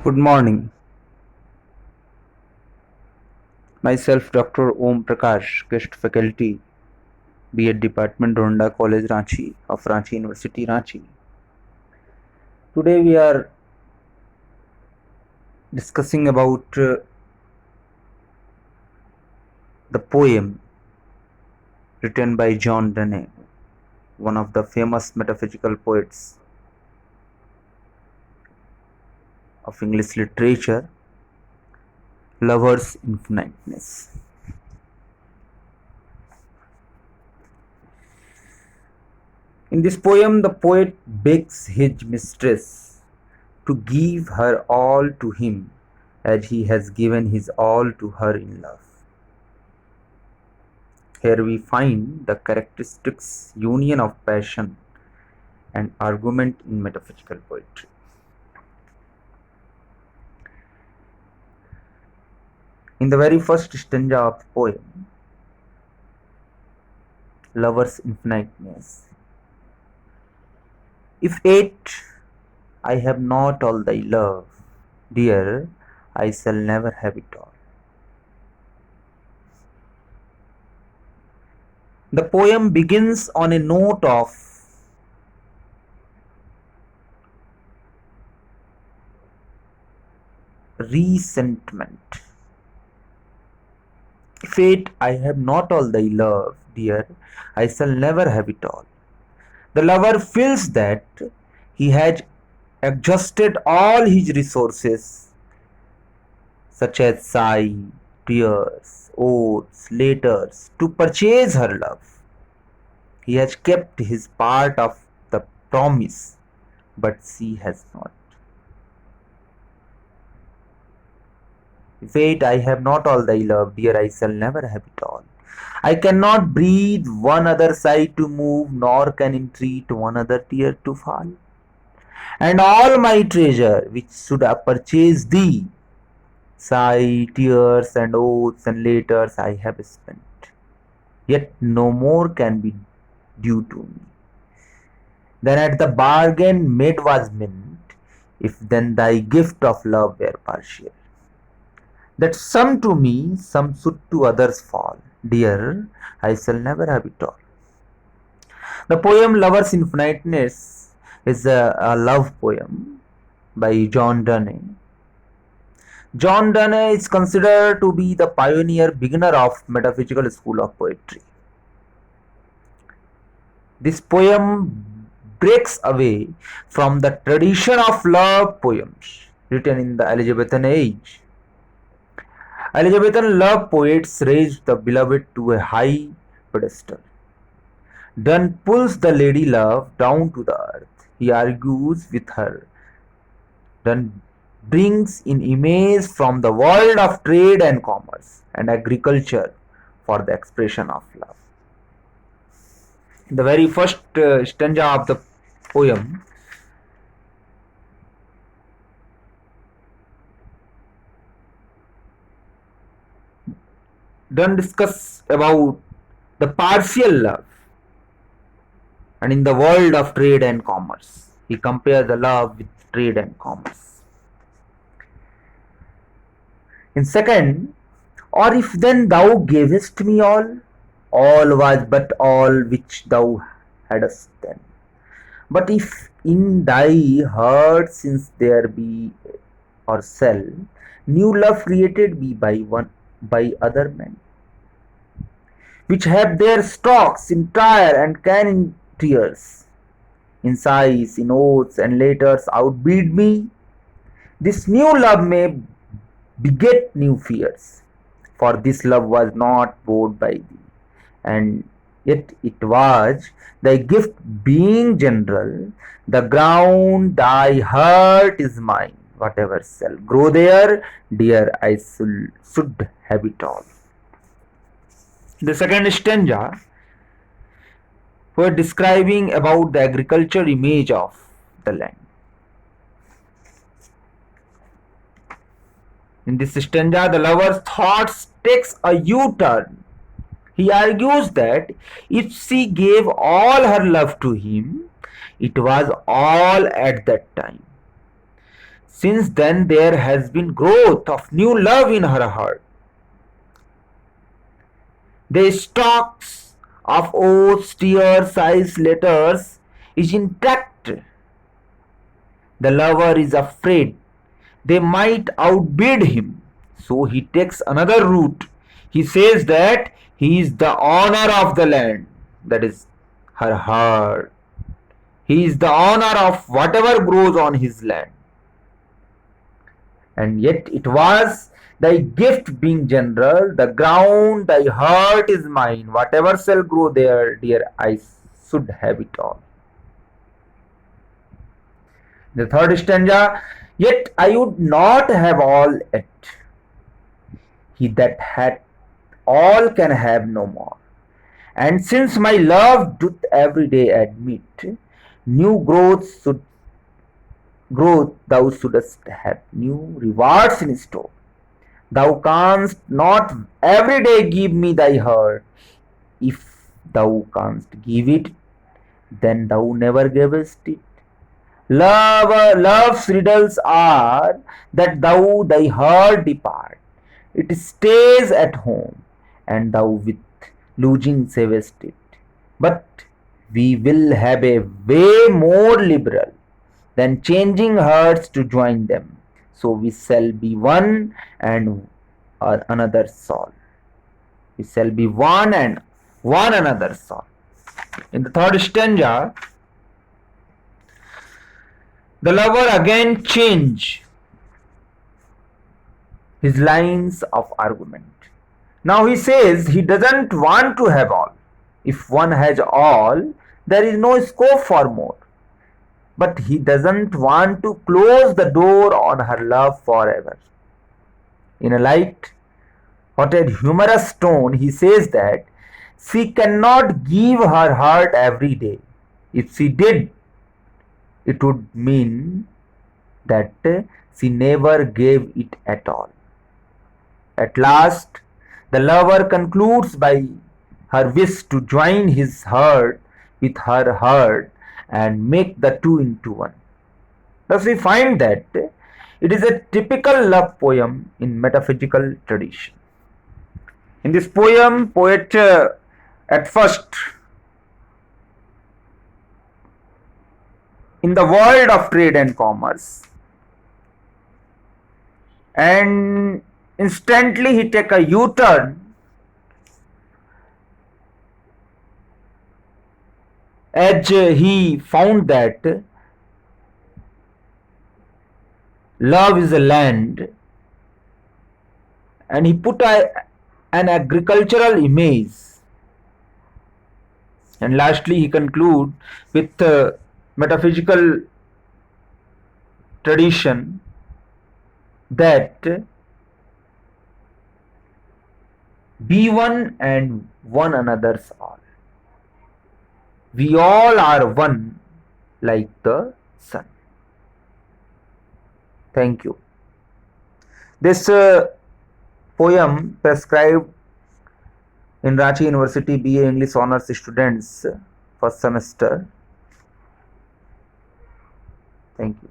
Good morning. Myself Dr. Om Prakash, guest faculty, B.Ed Department, Ronda College, Ranchi of Ranchi University, Ranchi. Today we are discussing about the poem written by John Donne, one of the famous metaphysical poets of English literature, Lover's Infiniteness. In this poem, the poet begs his mistress to give her all to him as he has given his all to her in love. Here we find the characteristics union of passion and argument in metaphysical poetry. In the very first stanza of the poem, Lover's Infiniteness, if yet I have not all thy love, dear, I shall never have it all. The poem begins on a note of resentment. If yet I have not all thy love, dear, I shall never have it all. The lover feels that he has exhausted all his resources, such as sigh, tears, oaths, letters, to purchase her love. He has kept his part of the promise, but she has not. Wait, I have not all thy love, dear, I shall never have it all. I cannot breathe one other sigh to move, nor can entreat one other tear to fall. And all my treasure, which should have purchased thee, sigh, tears, and oaths and letters I have spent. Yet no more can be due to me than at the bargain made was meant, if then thy gift of love were partial. That some to me, some should to others fall. Dear, I shall never have it all. The poem Lover's Infiniteness is a love poem by John Donne. John Donne is considered to be the pioneer beginner of metaphysical school of poetry. This poem breaks away from the tradition of love poems written in the Elizabethan age. Elizabethan love poets raised the beloved to a high pedestal. Donne pulls the lady love down to the earth. He argues with her. Donne brings in images from the world of trade and commerce and agriculture for the expression of love. In the very first stanza of the poem, Donne discuss about the partial love, and in the world of trade and commerce, he compares the love with trade and commerce. In second, or if then thou gavest me all was but all which thou hadst then. But if in thy heart since there be or shall new love created be by other men, which have their stocks in tire and can in tears, in sighs, in oaths and letters outbid me, this new love may beget new fears, for this love was not bought by thee, and yet it was thy gift being general, the ground thy heart is mine, whatever shall grow there, dear, I should have it all. The second stanza, were describing about the agriculture image of the land. In this stanza, the lover's thoughts takes a U-turn. He argues that if she gave all her love to him, it was all at that time. Since then, there has been growth of new love in her heart. The stalks of oats, tears, sighs, letters is intact. The lover is afraid they might outbid him, so he takes another route. He says that he is the owner of the land, that is her heart. He is the owner of whatever grows on his land. And yet it was thy gift being general, the ground, thy heart is mine. Whatever shall grow there, dear, I should have it all. The third stanza, yet I would not have all it. He that hath all can have no more. And since my love doth every day admit, new growth thou shouldst have new rewards in store. Thou canst not every day give me thy heart. If thou canst give it, then thou never gavest it. Love's riddles are that thou thy heart depart. It stays at home, and thou with losing savest it. But we will have a way more liberal than changing hearts to join them. So we shall be one and another soul. We shall be one and one another soul. In the third stanza, the lover again change his lines of argument. Now he says he doesn't want to have all. If one has all, there is no scope for more. But he doesn't want to close the door on her love forever. In a light-hearted, humorous tone, he says that she cannot give her heart every day. If she did, it would mean that she never gave it at all. At last, the lover concludes by her wish to join his heart with her heart and make the two into one. Thus we find that it is a typical love poem in metaphysical tradition. In this poem, poet at first, in the world of trade and commerce, and instantly he take a U-turn as he found that love is a land, and he put an agricultural image, and lastly he conclude with metaphysical tradition that be one and one another's all. We all are one like the sun. Thank you. This poem prescribed in Ranchi University BA English Honours students first semester. Thank you.